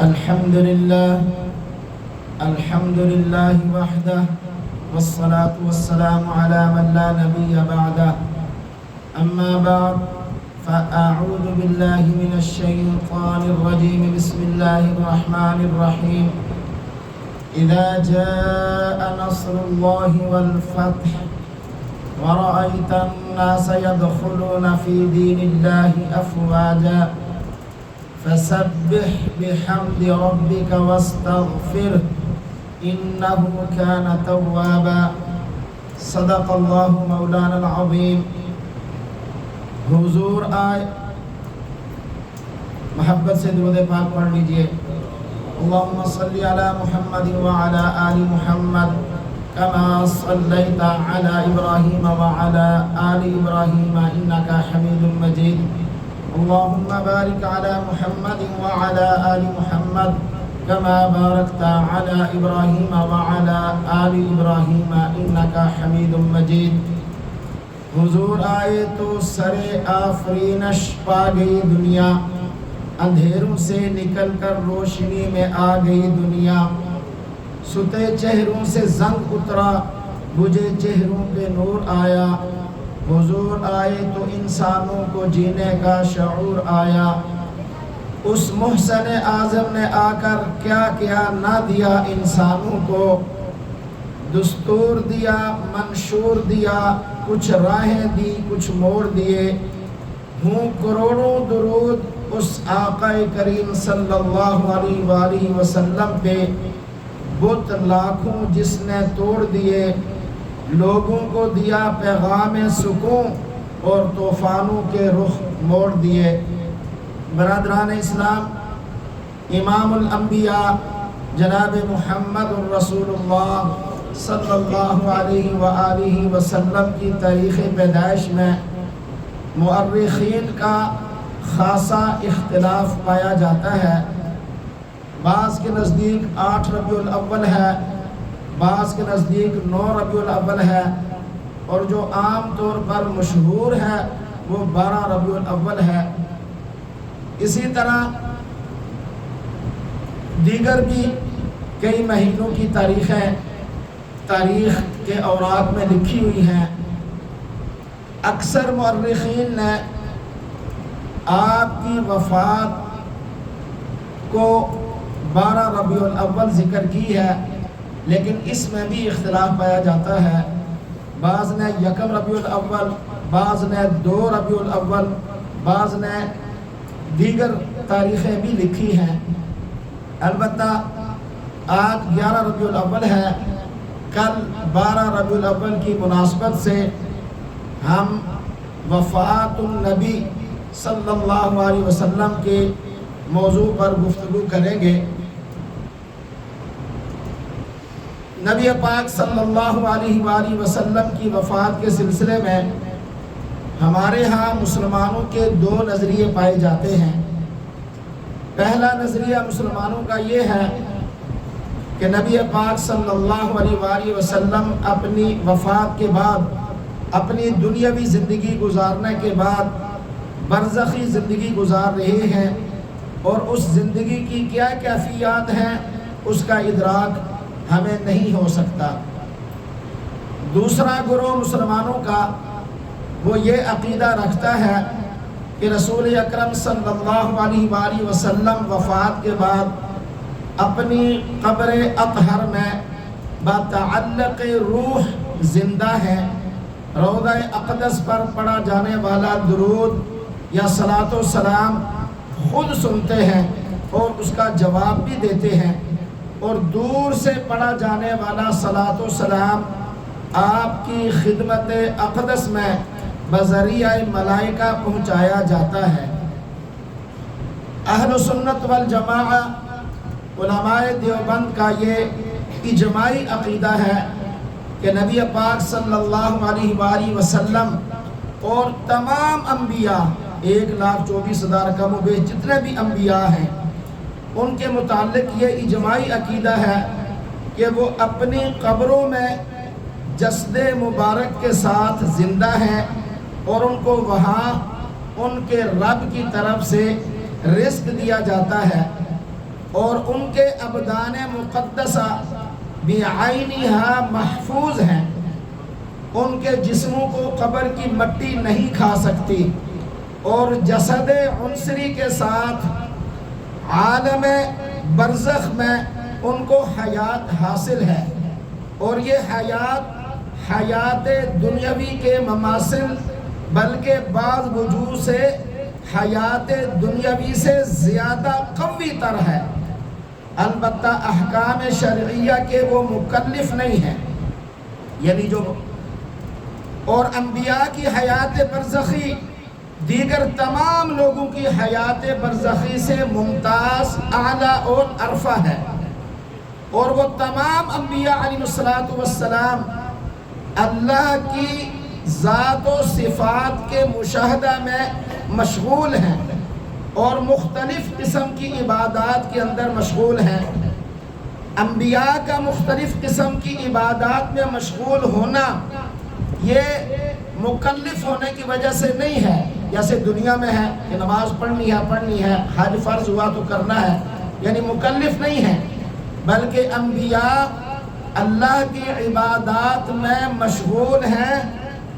الحمد لله وحده والصلاة والسلام على من لا نبي بعده أما بعد فأعوذ بالله من الشيطان الرجيم بسم الله الرحمن الرحيم إذا جاء نصر الله والفتح ورأيت الناس يدخلون في دين الله أفواجا فسبح بحمد ربك واستغفره إنه كان توابا صدق الله مولانا العظيم۔ حضور آئے محبت سے درود پاک پڑھ لیجئے۔ اللهم صل على محمد وعلى آل محمد كما صليت على إبراهيم وعلى آل إبراهيم إنك حميد مجيد۔ اللهم بارك على محمد وعلى آل محمد كما باركت على إبراهيم وعلى آل إبراهيم إنك حميد مجيد۔ حضور آئے تو سر آفرینش پا گئی دنیا، اندھیروں سے نکل کر روشنی میں آ گئی دنیا، ستے چہروں سے زنگ اترا بجھے چہروں پہ نور آیا۔ حضور آئے تو انسانوں کو جینے کا شعور آیا۔ اس محسن اعظم نے آ کر کیا کیا نہ دیا انسانوں کو، دستور دیا منشور دیا، کچھ راہیں دی کچھ موڑ دیے۔ ہوں کروڑوں درود اس آقا کریم صلی اللہ علیہ وآلہ وسلم پہ، بت لاکھوں جس نے توڑ دیے، لوگوں کو دیا پیغام سکون اور طوفانوں کے رخ موڑ دیے۔ برادران اسلام، امام الانبیاء جناب محمد الرسول اللہ صلی اللہ علیہ وآلہ وسلم کی تاریخ پیدائش میں مؤرخین کا خاصا اختلاف پایا جاتا ہے۔ بعض کے نزدیک 8 ربیع الاول ہے، بعض کے نزدیک 9 ربیع الاول ہے، اور جو عام طور پر مشہور ہے وہ 12 ربیع الاول ہے۔ اسی طرح دیگر بھی کئی مہینوں کی تاریخیں تاریخ کے اوراق میں لکھی ہوئی ہیں۔ اکثر مؤرخین نے آپ کی وفات کو 12 ربیع الاول ذکر کی ہے، لیکن اس میں بھی اختلاف پایا جاتا ہے۔ بعض نے 1 ربیع الاول، بعض نے 2 ربیع الاول، بعض نے دیگر تاریخیں بھی لکھی ہیں۔ البتہ آج 11 ربیع الاول ہے، کل 12 ربیع الاول کی مناسبت سے ہم وفات النبی صلی اللہ علیہ وسلم کے موضوع پر گفتگو کریں گے۔ نبی پاک صلی اللہ علیہ وآلہ وسلم کی وفات کے سلسلے میں ہمارے ہاں مسلمانوں کے 2 نظریے پائے جاتے ہیں۔ پہلا نظریہ مسلمانوں کا یہ ہے کہ نبی پاک صلی اللہ علیہ وآلہ وسلم اپنی وفات کے بعد، اپنی دنیاوی زندگی گزارنے کے بعد برزخی زندگی گزار رہے ہیں، اور اس زندگی کی کیا کیفیات ہیں اس کا ادراک ہمیں نہیں ہو سکتا۔ دوسرا گروہ مسلمانوں کا وہ یہ عقیدہ رکھتا ہے کہ رسول اکرم صلی اللہ علیہ وآلہ وسلم وفات کے بعد اپنی قبر اطہر میں بتعلق روح زندہ ہے، روضہ اقدس پر پڑھا جانے والا درود یا صلاۃ و سلام خود سنتے ہیں اور اس کا جواب بھی دیتے ہیں، اور دور سے پڑھا جانے والا صلاۃ و سلام آپ کی خدمت اقدس میں بذریعہ ملائکہ پہنچایا جاتا ہے۔ اہل سنت والجماعہ علماء دیوبند کا یہ اجماعی عقیدہ ہے کہ نبی پاک صلی اللہ علیہ وآلہ وسلم اور تمام انبیاء 1,24,000 کم و بیش جتنے بھی انبیاء ہیں، ان کے متعلق یہ اجماعی عقیدہ ہے کہ وہ اپنی قبروں میں جسد مبارک کے ساتھ زندہ ہیں، اور ان کو وہاں ان کے رب کی طرف سے رزق دیا جاتا ہے۔ اور ان کے ابدان مقدسہ بعینہا محفوظ ہیں، ان کے جسموں کو قبر کی مٹی نہیں کھا سکتی، اور جسد عنصری کے ساتھ عالم برزخ میں ان کو حیات حاصل ہے، اور یہ حیات دنیاوی کے مماثل بلکہ بعض وجوہ سے حیات دنیاوی سے زیادہ قوی تر ہے، البتہ احکام شرعیہ کے وہ مکلف نہیں ہیں، یعنی جو اور انبیاء کی حیات برزخی دیگر تمام لوگوں کی حیات برزخی سے ممتاز، اعلیٰ اور ارفع ہے، اور وہ تمام انبیاء علیہ السلام اللہ کی ذات و صفات کے مشاہدہ میں مشغول ہیں اور مختلف قسم کی عبادات کے اندر مشغول ہیں۔ انبیاء کا مختلف قسم کی عبادات میں مشغول ہونا یہ مکلف ہونے کی وجہ سے نہیں ہے، جیسے دنیا میں ہے کہ نماز پڑھنی ہے، حج فرض ہوا تو کرنا ہے، یعنی مکلف نہیں ہے، بلکہ انبیاء اللہ کی عبادات میں مشغول ہیں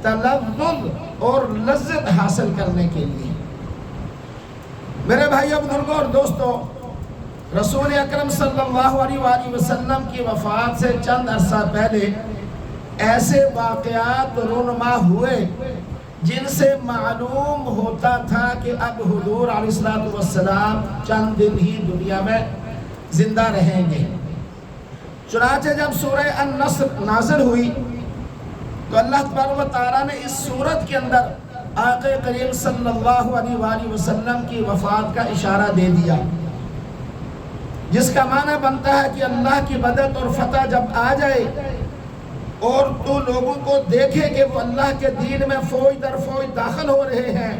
تلذذ اور لذت حاصل کرنے کے لیے۔ میرے بھائیو، بزرگوں اور دوستو، رسول اکرم صلی اللہ علیہ وآلہ وسلم کی وفات سے چند عرصہ پہلے ایسے واقعات رونما ہوئے جن سے معلوم ہوتا تھا کہ اب حضور علیہ السلام چند دن ہی دنیا میں زندہ رہیں گے۔ چنانچہ جب سورہ النصر نازل ہوئی تو اللہ تبارک و تعالیٰ نے اس سورت کے اندر آقا کریم صلی اللہ علیہ وآلہ وسلم کی وفات کا اشارہ دے دیا، جس کا معنی بنتا ہے کہ اللہ کی مدد اور فتح جب آ جائے اور تو لوگوں کو دیکھے کہ وہ اللہ کے دین میں فوج در فوج داخل ہو رہے ہیں،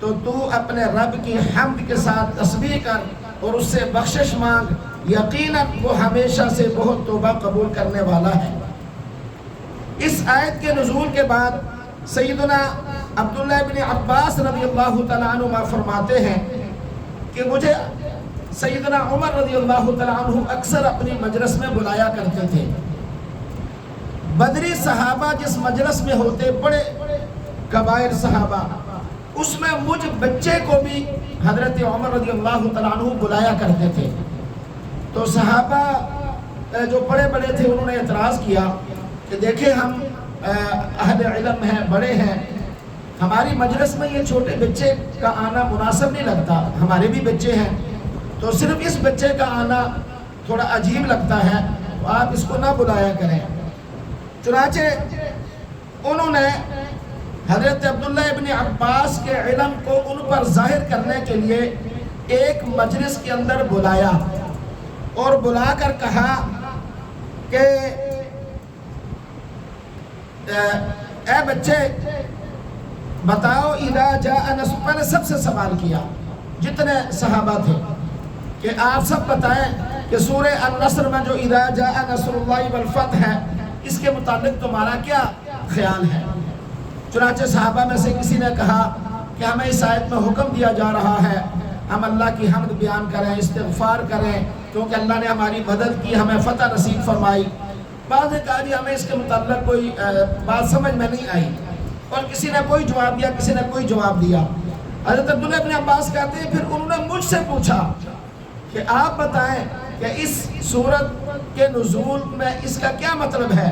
تو اپنے رب کی حمد کے ساتھ تسبیح کر اور اس سے بخشش مانگ، یقیناً وہ ہمیشہ سے بہت توبہ قبول کرنے والا ہے۔ اس آیت کے نزول کے بعد سیدنا عبداللہ بن عباس رضی اللہ تعالیٰ عنہ فرماتے ہیں کہ مجھے سیدنا عمر رضی اللہ تعالیٰ عنہ اکثر اپنی مجلس میں بلایا کرتے تھے۔ بدری صحابہ جس مجلس میں ہوتے، بڑے کبائر صحابہ، اس میں مجھ بچے کو بھی حضرت عمر رضی اللہ تعالیٰ عنہ بلایا کرتے تھے۔ تو صحابہ جو بڑے بڑے تھے انہوں نے اعتراض کیا کہ دیکھیں ہم اہل علم ہیں، بڑے ہیں، ہماری مجلس میں یہ چھوٹے بچے کا آنا مناسب نہیں لگتا، ہمارے بھی بچے ہیں، تو صرف اس بچے کا آنا تھوڑا عجیب لگتا ہے، تو آپ اس کو نہ بلایا کریں۔ چنانچہ انہوں نے حضرت عبداللہ ابن عباس کے علم کو ان پر ظاہر کرنے کے لیے ایک مجلس کے اندر بلایا اور بلا کر کہا کہ اے بچے بتاؤ اذا جاء نصر، پہلے سب سے سوال کیا جتنے صحابہ تھے کہ آپ سب بتائیں کہ سورہ النصر میں جو اذا جاء نصر اللہ والفتح ہے، اس کے متعلق تمہارا کیا خیال ہے؟ چنانچہ صحابہ میں سے کسی نے کہا کہ ہمیں اس آیت میں حکم دیا جا رہا ہے ہم اللہ کی حمد بیان کریں، استغفار کریں، کیونکہ اللہ نے ہماری مدد کی، ہمیں فتح نصیب فرمائی۔ بعض نے کہا جی ہمیں اس کے متعلق کوئی بات سمجھ میں نہیں آئی، اور کسی نے کوئی جواب دیا، کسی نے کوئی جواب دیا۔ حضرت عبداللہ بن عباس کہتے ہیں پھر انہوں نے مجھ سے پوچھا کہ آپ بتائیں کہ اس سورت کے نزول میں اس کا کیا مطلب ہے؟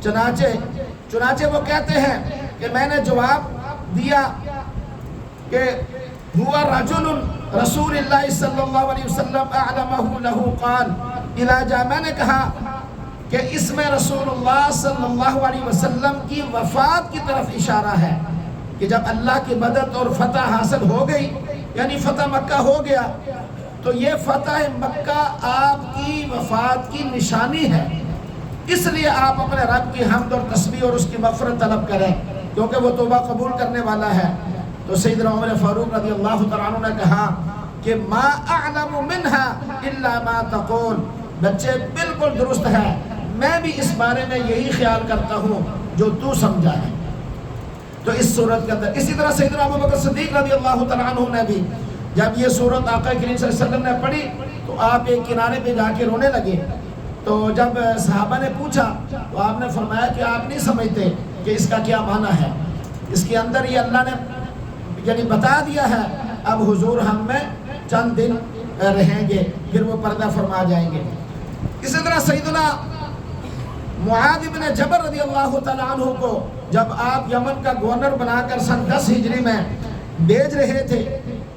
چنانچہ وہ کہتے ہیں کہ میں نے جواب دیا کہ ہوا رجل رسول اللہ صلی اللہ علیہ وسلم اعلمہ لہو قال اذا جاء، میں نے کہا کہ اس میں رسول اللہ صلی اللہ علیہ وسلم کی وفات کی طرف اشارہ ہے کہ جب اللہ کی مدد اور فتح حاصل ہو گئی، یعنی فتح مکہ ہو گیا، تو یہ فتح مکہ آپ کی وفات کی نشانی ہے، اس لیے آپ اپنے رب کی حمد اور تسبیح اور اس کی مغفرت طلب کریں کیونکہ وہ توبہ قبول کرنے والا ہے۔ تو سیدنا عمر فاروق رضی اللہ تعالیٰ عنہ نے کہا کہ ما اعلم منہا الا ما تقول، بچے بالکل درست ہے، میں بھی اس بارے میں یہی خیال کرتا ہوں جو تو سمجھا ہے۔ تو اس صورت کے اندر اسی طرح سیدنا ابوبکر صدیق رضی اللہ تعالیٰ عنہ نے بھی جب یہ صورت آقا کریم صلی اللہ علیہ وسلم نے پڑھی تو آپ ایک کنارے پہ جا کے رونے لگے. تو جب صحابہ نے پوچھا تو آپ نے فرمایا کہ آپ نہیں سمجھتے کہ اس کا کیا معنی ہے. اس کے اندر یہ اللہ نے یعنی بتا دیا ہے اب حضور ہم میں چند دن رہیں گے پھر وہ پردہ فرما جائیں گے. اسی طرح سیدنا معاذ بن جبل رضی اللہ تعالیٰ عنہ کو جب آپ یمن کا گورنر بنا کر سن 10 ہجری میں بھیج رہے تھے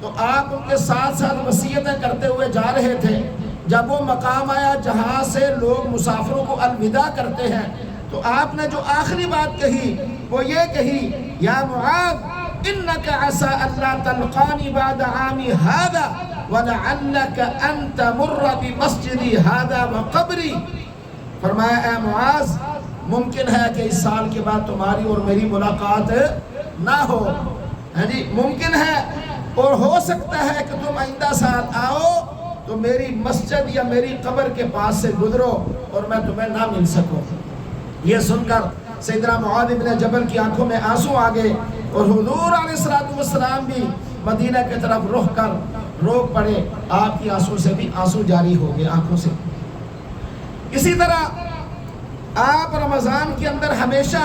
تو آپ ان کے ساتھ ساتھ وصیتیں کرتے ہوئے جا رہے تھے. جب وہ مقام آیا جہاں سے لوگ مسافروں کو الوداع کرتے ہیں تو آپ نے جو آخری بات کہی وہ یہ کہی یا معاذ انک عسى الا تلقانی بعد عامی هذا ولعلک ان تمر بمسجدی هذا وقبری. فرمایا اے معاذ ممکن ہے کہ اس سال کے بعد تمہاری اور میری ملاقات نہ ہو. ہاں جی ممکن ہے اور ہو سکتا ہے کہ تم آئندہ سال آؤ تو میری مسجد یا میری قبر کے پاس سے گزرو اور میں تمہیں نہ مل سکوں. یہ سن کر سیدنا معاذ بن جبل کی آنکھوں میں آنسو آ گئے اور حضور علیہ السلام بھی مدینہ کی طرف رخ کر روک پڑے. آپ کی آنسو سے بھی آنسو جاری ہو گئے آنکھوں سے. اسی طرح آپ رمضان کے اندر ہمیشہ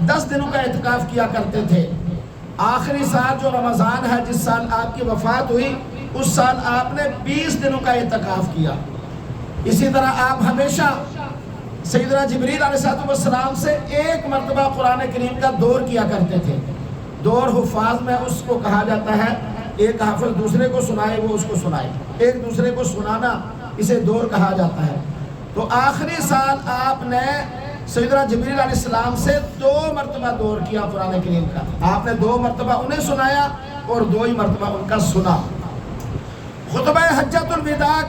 10 دنوں کا اعتکاف کیا کرتے تھے. آخری سال جو رمضان ہے جس سال آپ کی وفات ہوئی اس سال آپ نے 20 دنوں کا اعتکاف کیا. اسی طرح آپ ہمیشہ سیدنا جبریل علیہ السلام سے ایک مرتبہ قرآن کریم کا دور کیا کرتے تھے. دور حفاظ میں اس کو کہا جاتا ہے ایک حافظ دوسرے کو سنائے وہ اس کو سنائے, ایک دوسرے کو سنانا اسے دور کہا جاتا ہے. تو آخری سال آپ نے سیدنا جبریل علیہ السلام سے 2 مرتبہ دور کیا قرآن کریم کا. آپ نے 2 مرتبہ انہیں سنایا اور 2 ہی مرتبہ ان کا سنا. خطبہ حجۃ الوداع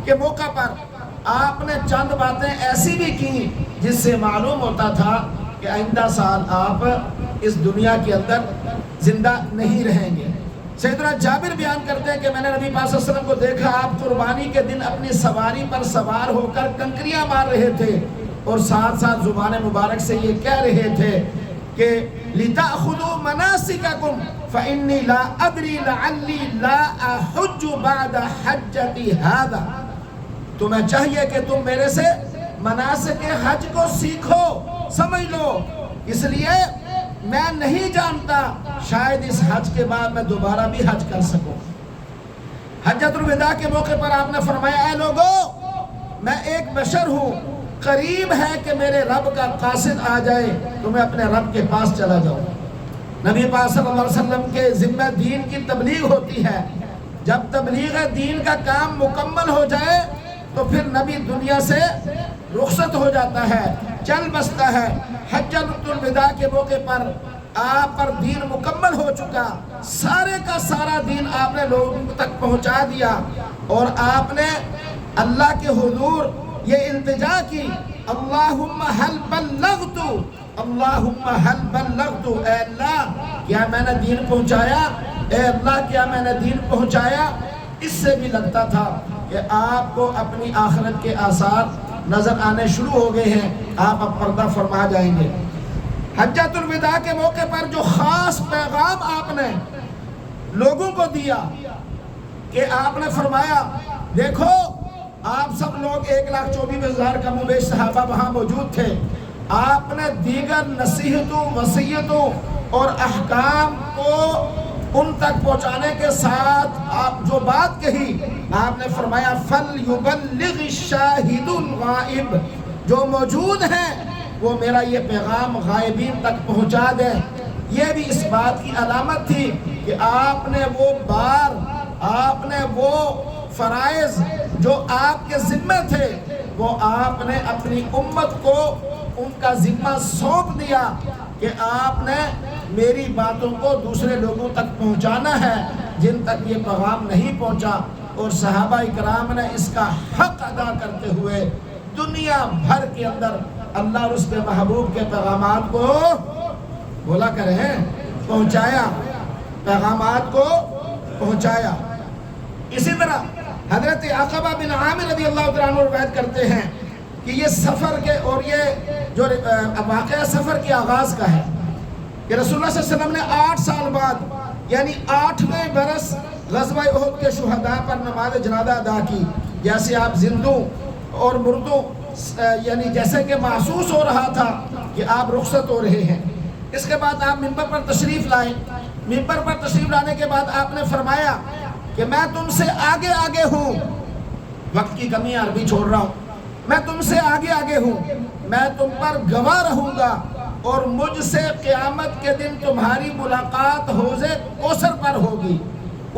کے موقع پر آپ نے چند باتیں ایسی بھی کی جس سے معلوم ہوتا تھا کہ آئندہ سال آپ اس دنیا کے اندر زندہ نہیں رہیں گے. سیدنا جابر بیان کرتے ہیں کہ میں نے نبی پاک صلی اللہ علیہ وسلم کو دیکھا آپ قربانی کے دن اپنی سواری پر سوار ہو کر کنکریاں مار رہے تھے اور ساتھ ساتھ زبان مبارک سے یہ کہہ رہے تھے کہ لِتَأْخُذُوا مَنَاسِكَكُمْ فَإِنِّي لَا أَدْرِي لَعَلِّي لَا أَحُجُّ بَعْدَ حَجَّتِي هَذَا. تمہیں چاہیے کہ تم میرے سے مناسک حج کو سیکھو سمجھ لو, اس لیے میں نہیں جانتا شاید اس حج کے بعد میں دوبارہ بھی حج کر سکوں. حجۃ الوداع کے موقع پر آپ نے فرمایا اے لوگو میں ایک بشر ہوں, قریب ہے کہ میرے رب کا قاصد آ جائے تو میں اپنے رب کے پاس چلا جاؤں. نبی پاک صلی اللہ علیہ وسلم کے ذمہ دین کی تبلیغ ہوتی ہے. جب تبلیغ دین کا کام مکمل ہو جائے تو پھر نبی دنیا سے رخصت ہو جاتا ہے, چل بستا ہے. حجۃ الوداع کے موقع پر آپ پر دین مکمل ہو چکا, سارے کا سارا دین آپ نے لوگوں تک پہنچا دیا اور آپ نے اللہ کے حضور یہ التجا کی اللہم حل بلغت, اللہم حل بلغت, اے اللہ کیا میں نے دین پہنچایا, اے اللہ کیا میں نے دین پہنچایا. اس سے بھی لگتا تھا کہ آپ کو اپنی آخرت کے آثار نظر آنے شروع ہو گئے ہیں, آپ اب پردہ فرما جائیں گے. حجۃ الوداع کے موقع پر جو خاص پیغام آپ نے لوگوں کو دیا کہ آپ نے فرمایا دیکھو آپ سب لوگ 1,24,000 کم و بیش صحابہ وہاں موجود تھے, آپ نے دیگر نصیحتوں وصیتوں اور احکام کو ان تک پہنچانے کے ساتھ آپ جو بات کہی آپ نے فرمایا فَلْيُبَلِّغِ الشَّاهِدُ الْغَائِبِ, جو موجود ہیں وہ میرا یہ پیغام غائبین تک پہنچا دیں. یہ بھی اس بات کی علامت تھی کہ آپ نے وہ بار, آپ نے وہ فرائض جو آپ کے ذمہ تھے وہ آپ نے اپنی امت کو ان کا ذمہ سونپ دیا کہ آپ نے میری باتوں کو دوسرے لوگوں تک پہنچانا ہے جن تک یہ پیغام نہیں پہنچا. اور صحابہ اکرام نے اس کا حق ادا کرتے ہوئے دنیا بھر کے اندر اللہ اور اس کے محبوب کے پیغامات کو بولا کریں پہنچایا, پیغامات کو پہنچایا. اسی طرح حضرت عقبہ بن عامر رضی اللہ عنہ روایت کرتے ہیں کہ یہ سفر کے اور یہ جو واقعہ سفر کے آغاز کا ہے کہ رسول اللہ صلی اللہ علیہ وسلم نے 8 سال بعد یعنی 8ویں برس غزوہ احد کے شہداء پر نماز جنازہ ادا کی، جیسے آپ زندوں اور مردوں یعنی جیسے کہ محسوس ہو رہا تھا کہ آپ رخصت ہو رہے ہیں۔ اس کے بعد آپ ممبر پر تشریف لائے۔ ممبر پر تشریف لانے کے بعد آپ نے فرمایا کہ میں تم سے آگے آگے ہوں، وقت کی کمی عربی چھوڑ رہا ہوں، میں تم سے آگے آگے ہوں، میں تم پر گواہ رہوں گا اور مجھ سے قیامت کے دن تمہاری ملاقات حوض کوثر پر ہوگی۔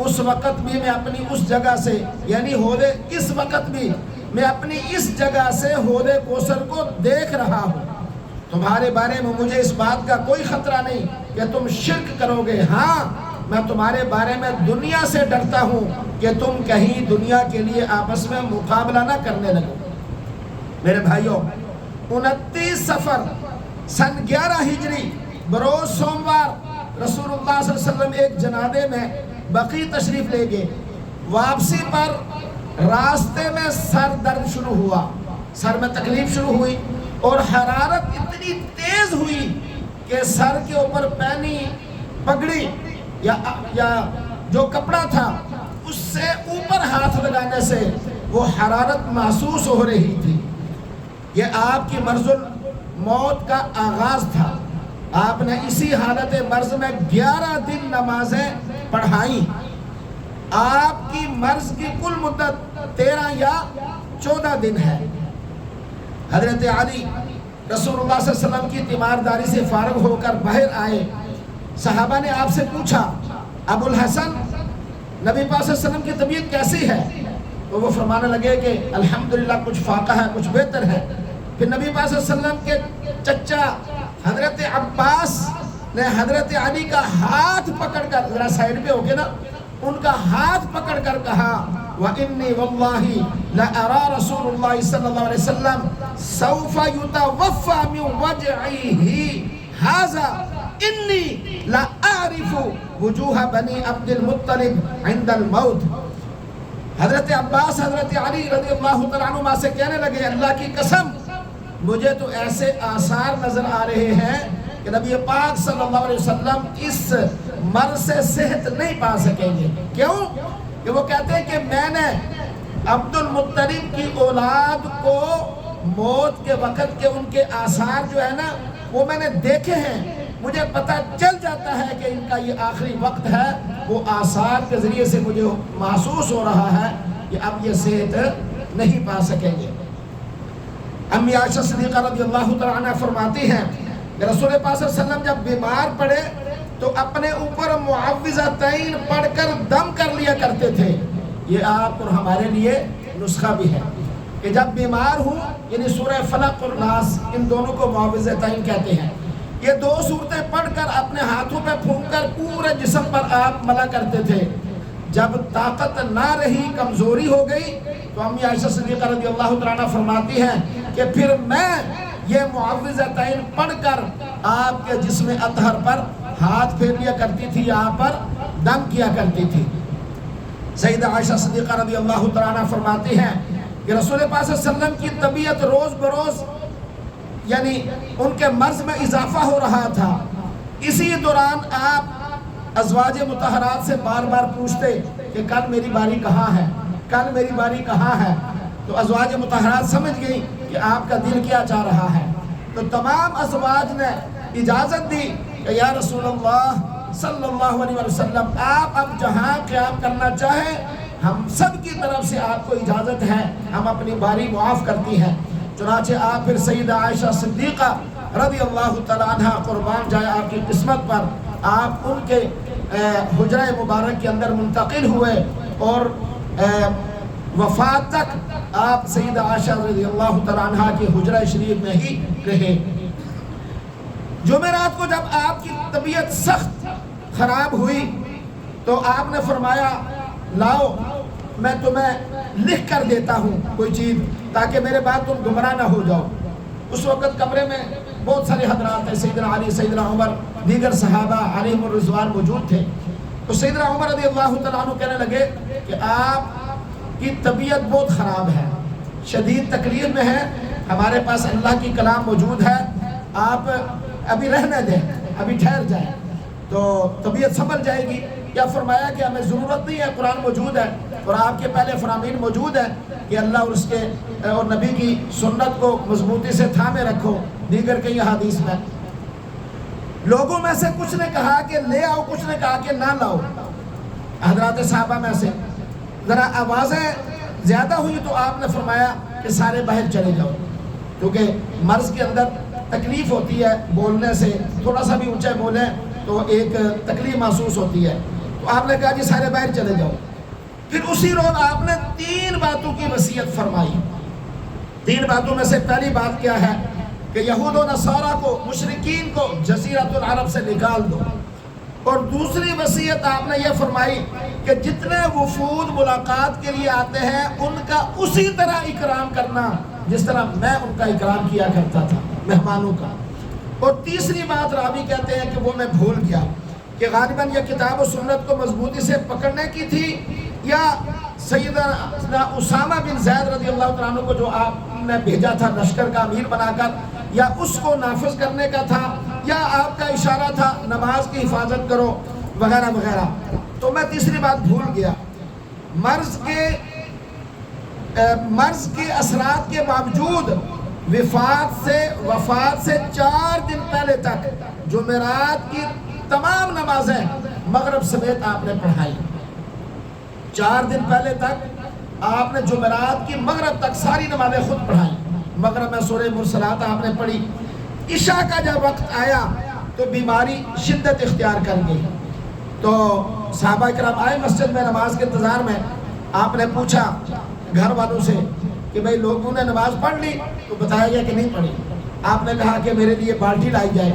اس وقت بھی میں اپنی اس جگہ سے یعنی اس وقت بھی میں اپنی اس جگہ سے حوض کوثر کو دیکھ رہا ہوں۔ تمہارے بارے میں مجھے اس بات کا کوئی خطرہ نہیں کہ تم شرک کرو گے، ہاں میں تمہارے بارے میں دنیا سے ڈرتا ہوں کہ تم کہیں دنیا کے لیے آپس میں مقابلہ نہ کرنے لگو۔ میرے بھائیوں، 29 صفر سن 11 ہجری بروز سوموار رسول اللہ صلی اللہ علیہ وسلم ایک جنازے میں بقیع تشریف لے گئے۔ واپسی پر راستے میں سر درد شروع ہوا، سر میں تکلیف شروع ہوئی اور حرارت اتنی تیز ہوئی کہ سر کے اوپر پہنی پگڑی یا جو کپڑا تھا اس سے اوپر ہاتھ لگانے سے وہ حرارت محسوس ہو رہی تھی۔ یہ آپ کی مرض الموت کا آغاز تھا۔ آپ نے اسی حالت مرض میں 11 دن نمازیں پڑھائیں۔ آپ کی مرض کی کل مدت 13 یا 14 دن ہے۔ حضرت علی رسول اللہ صلی اللہ علیہ وسلم کی تیمارداری سے فارغ ہو کر باہر آئے۔ صحابہ نے آپ سے پوچھا، ابو الحسن، نبی پاک صلی اللہ علیہ وسلم کی طبیعت کیسی ہے؟ تو وہ فرمانے لگے کہ الحمدللہ کچھ فاقہ ہے، کچھ بہتر ہے۔ پھر نبی پاک صلی اللہ علیہ وسلم کے چچا حضرت عباس نے حضرت علی کا ہاتھ پکڑ کر، ذرا سائیڈ پہ ہو کے نا، ان کا ہاتھ پکڑ کر کہا وَإِنِّي وَاللَّهِ لَأَرَى رَسُولُ اللَّهِ صلی اللہ علیہ وسلم سَوْفَ يُتَوَفَّى مِنْ وَجْعِهِ هَذَا إِنِّي لَأَعْرِفُ وُجُوهَ بَنِي عَبْدِ الْمُطَّلِبِ عِنْدَ الْمَوْتِ۔ حضرت عباس حضرت علی رضی اللہ تعالیٰ عنہ سے کہنے لگے، اللہ کی قسم مجھے تو ایسے آثار نظر آ رہے ہیں کہ نبی پاک صلی اللہ علیہ وسلم اس مرض سے صحت نہیں پا سکیں گے۔ کیوں؟ کہ وہ کہتے ہیں کہ میں نے عبد المطلب کی اولاد کو موت کے وقت کے ان کے آثار جو ہے نا وہ میں نے دیکھے ہیں، مجھے پتہ چل جاتا ہے کہ ان کا یہ آخری وقت ہے۔ وہ آثار کے ذریعے سے مجھے محسوس ہو رہا ہے کہ اب یہ صحت نہیں پا سکیں گے۔ امی عائشہ صدیقہ رضی اللہ تعالیٰ عنہ فرماتی ہیں کہ رسول پاک صلی اللہ علیہ وسلم جب بیمار پڑے تو اپنے اوپر معوذتین پڑھ کر دم کر لیا کرتے تھے۔ یہ آپ اور ہمارے لیے نسخہ بھی ہے کہ جب بیمار ہوں یعنی سورہ فلق اور ناس، ان دونوں کو معوذتین کہتے ہیں۔ یہ دو صورتیں پڑھ کر اپنے ہاتھوں پہ پھونک کر پورے جسم پر آپ ملا کرتے تھے۔ جب طاقت نہ رہی، کمزوری ہو گئی، تو امی عائشہ صدیقہ رضی اللہ تعالیٰ عنہ فرماتی ہیں کہ پھر میں یہ معوذتین پڑھ کر آپ کے جسم اطہر پر ہاتھ پھیر لیا کرتی تھی، یہاں پر دم کیا کرتی تھی۔ سیدہ عائشہ صدیقہ رضی اللہ تعالیٰ عنہ فرماتی ہیں کہ رسول پاک صلی اللہ علیہ وسلم کی طبیعت روز بروز یعنی ان کے مرض میں اضافہ ہو رہا تھا۔ اسی دوران آپ ازواج مطہرات سے بار بار پوچھتے کہ کل میری باری کہاں ہے، کل میری باری کہاں ہے؟ تو ازواج مطہرات سمجھ گئی کہ آپ کا دل کیا چاہ رہا ہے، تو تمام ازواج نے اجازت دی کہ یا رسول اللہ صلی اللہ علیہ وسلم آپ اب جہاں قیام کرنا چاہیں، ہم سب کی طرف سے آپ کو اجازت ہے، ہم اپنی باری معاف کرتی ہیں۔ چنانچہ آپ پھر سیدہ عائشہ صدیقہ رضی اللہ تعالیٰ عنہ قربان جائے آپ کی قسمت پر، آپ ان کے حجرہ مبارک کے اندر منتقل ہوئے اور وفات تک آپ سیدہ عائشہ رضی اللہ تعالیٰ عنہ کے حجرہ شریف میں ہی رہے۔ جمعرات کو جب آپ کی طبیعت سخت خراب ہوئی تو آپ نے فرمایا لاؤ میں تمہیں لکھ کر دیتا ہوں کوئی چیز تاکہ میرے بعد تم گمراہ نہ ہو جاؤ۔ اس وقت کمرے میں بہت سارے حضرات ہیں، سیدنا علی، سیدنا عمر، دیگر صحابہ علیہم الرضوان موجود تھے۔ تو سیدنا عمر رضی اللہ تعالیٰ عنہ کہنے لگے کہ آپ کی طبیعت بہت خراب ہے، شدید تکلیف میں ہے، ہمارے پاس اللہ کی کلام موجود ہے، آپ ابھی رہنے دیں، ابھی ٹھہر جائیں تو طبیعت سنبھل جائے گی۔ یا فرمایا کہ ہمیں ضرورت نہیں ہے، قرآن موجود ہے اور آپ کے پہلے فرامین موجود ہیں کہ اللہ اور اس کے اور نبی کی سنت کو مضبوطی سے تھامے رکھو، دیگر کئی حدیث میں۔ لوگوں میں سے کچھ نے کہا کہ لے آؤ، کچھ نے کہا کہ نہ لاؤ۔ حضرات صحابہ میں سے ذرا آوازیں زیادہ ہوئی تو آپ نے فرمایا کہ سارے باہر چلے جاؤ، کیونکہ مرض کے اندر تکلیف ہوتی ہے بولنے سے، تھوڑا سا بھی اونچا بولیں تو ایک تکلیف محسوس ہوتی ہے۔ تو آپ نے کہا جی سارے باہر چلے جاؤ۔ پھر اسی روز آپ نے 3 باتوں کی وصیت فرمائی۔ 3 باتوں میں سے پہلی بات کیا ہے کہ یہود و نصارہ کو، مشرکین کو جزیرۃ العرب سے نکال دو، اور دوسری وصیت آپ نے یہ فرمائی کہ جتنے وفود ملاقات کے لیے آتے ہیں ان کا اسی طرح اکرام کرنا جس طرح میں ان کا اکرام کیا کرتا تھا مہمانوں کا۔ اور تیسری بات راوی کہتے ہیں کہ وہ میں بھول گیا کہ غالباً یہ کتاب و سنت کو مضبوطی سے پکڑنے کی تھی، یا سیدنا اسامہ بن زید رضی اللہ تعالیٰ عنہ کو جو آپ نے بھیجا تھا لشکر کا امیر بنا کر، یا اس کو نافذ کرنے کا تھا، یا آپ کا اشارہ تھا نماز کی حفاظت کرو وغیرہ وغیرہ۔ تو میں تیسری بات بھول گیا۔ مرض کے اثرات کے باوجود وفات سے 4 دن پہلے تک جمعرات کی تمام نمازیں مغرب سمیت آپ نے پڑھائی۔ 4 دن پہلے تک آپ نے جمعرات کی مغرب تک ساری نمازیں خود پڑھائیں۔ مغرب میں سورہ مرسلات آپ نے پڑھی۔ عشاء کا جب وقت آیا تو بیماری شدت اختیار کر گئی، تو صحابہ کرام آئے مسجد میں نماز کے انتظار میں۔ آپ نے پوچھا گھر والوں سے کہ بھئی لوگوں نے نماز پڑھ لی؟ تو بتایا گیا کہ نہیں پڑھی۔ آپ نے کہا کہ میرے لیے بالٹی لائی جائے۔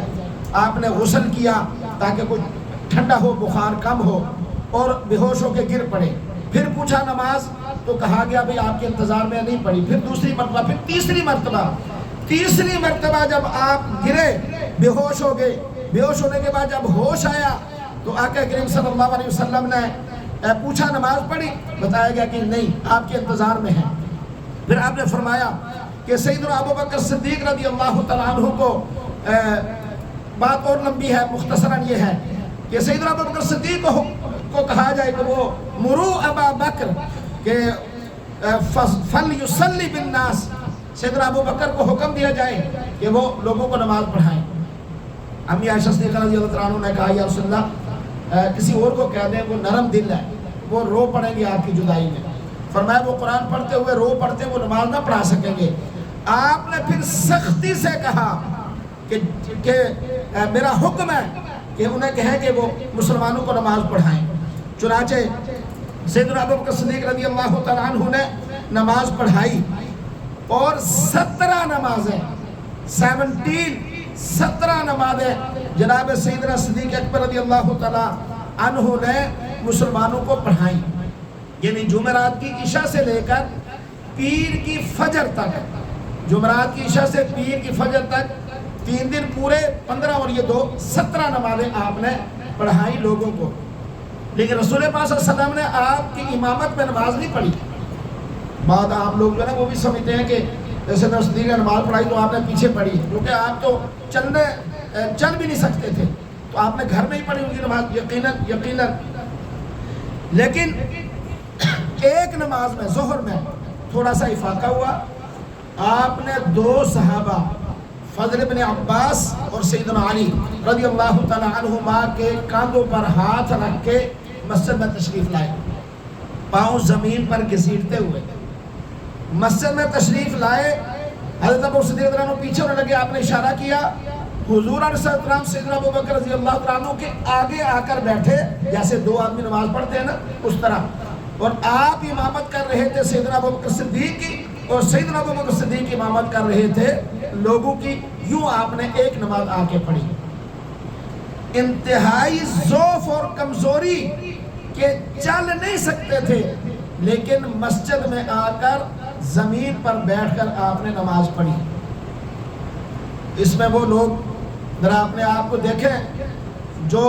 آپ نے غسل کیا تاکہ کچھ ٹھنڈا ہو، بخار کم ہو، اور بے ہوش ہو کے گر پڑے۔ پھر پوچھا نماز، تو کہا گیا بھئی آپ کے انتظار میں نہیں پڑھی۔ پھر دوسری مرتبہ، پھر تیسری مرتبہ جب آپ گرے، بے ہوش ہو گئے، بے ہوش ہونے کے بعد جب ہوش آیا تو آقا کریم صلی اللہ علیہ وسلم نے پوچھا نماز پڑھی؟ بتایا گیا کہ نہیں، آپ کے انتظار میں ہے۔ پھر آپ نے فرمایا کہ سیدنا ابوبکر صدیق رضی اللہ تعالیٰ عنہ کو، بات اور لمبی ہے، مختصراً یہ ہے کہ سیدنا ابوبکر صدیق کو کہا جائے کہ وہ مرو ابا بکر کہ فلیصلی بالناس، سیدنا ابوبکر کو حکم دیا جائے کہ وہ لوگوں کو نماز پڑھائیں۔ امی عائشہ صدیقہ رضی اللہ عنہ نے کہا یا رسول اللہ کسی اور کو کہہ دیں، وہ نرم دل ہے، وہ رو پڑیں گے آپ کی جدائی میں۔ فرمایا وہ قرآن پڑھتے ہوئے رو پڑھتے وہ نماز نہ پڑھا سکیں گے۔ آپ نے پھر سختی سے کہا کہ میرا حکم ہے کہ انہیں کہیں کہ وہ مسلمانوں کو نماز پڑھائیں۔ چنانچہ سیدنا ابوبکر صدیق رضی اللہ تعالیٰ عنہ نے نماز پڑھائی، اور 17 نمازیں 17 نمازیں جناب سیدنا صدیق اکبر رضی اللہ تعالیٰ عنہ نے مسلمانوں کو پڑھائیں، یعنی جمعرات کی عشاء سے لے کر پیر کی فجر تک، جمعرات کی عشاء سے پیر کی فجر تک 3 دن پورے، 15 اور یہ 2، 17 نمازیں آپ نے پڑھائی لوگوں کو۔ لیکن رسول پاک صلی اللہ علیہ وسلم نے آپ کی امامت میں نماز نہیں پڑھی۔ بعد عام لوگ جو ہے وہ بھی سمجھتے ہیں کہ جیسے صدیق نے نماز پڑھائی تو آپ نے پیچھے پڑھی، کیونکہ آپ تو چل بھی نہیں سکتے تھے، تو آپ نے گھر میں ہی پڑھی ان کی نماز، یقیناً۔ لیکن ایک نماز میں، ظہر میں تھوڑا سا افاقہ ہوا۔ آپ نے 2 صحابہ فضل بن عباس اور سیدنا علی رضی اللہ تعالیٰ عنہما کے کاندھوں پر ہاتھ رکھ کے مسجد میں تشریف لائے، پاؤں زمین پر گھسیٹتے ہوئے مسجد میں تشریف لائے۔ حضرت ابو صدیق رضی اللہ عنہ پیچھے ہونے لگے۔ آپ نے اشارہ کیا، حضور علیہ السلام سیدنا ابوبکر رضی اللہ تعالیٰ عنہ کے آگے آ کر بیٹھے، جیسے 2 آدمی نماز پڑھتے ہیں نا اس طرح، اور آپ امامت کر رہے تھے سیدنا ابوبکر صدیق کی، اور سیدنا ابوبکر صدیق امامت کر رہے تھے لوگوں کی۔ یوں آپ نے ایک نماز آ کے پڑھی، انتہائی ضعف اور کمزوری کہ چل نہیں سکتے تھے، لیکن مسجد میں آ کر زمین پر بیٹھ کر آپ نے نماز پڑھی۔ اس میں وہ لوگ ذرا اپنے آپ کو دیکھیں جو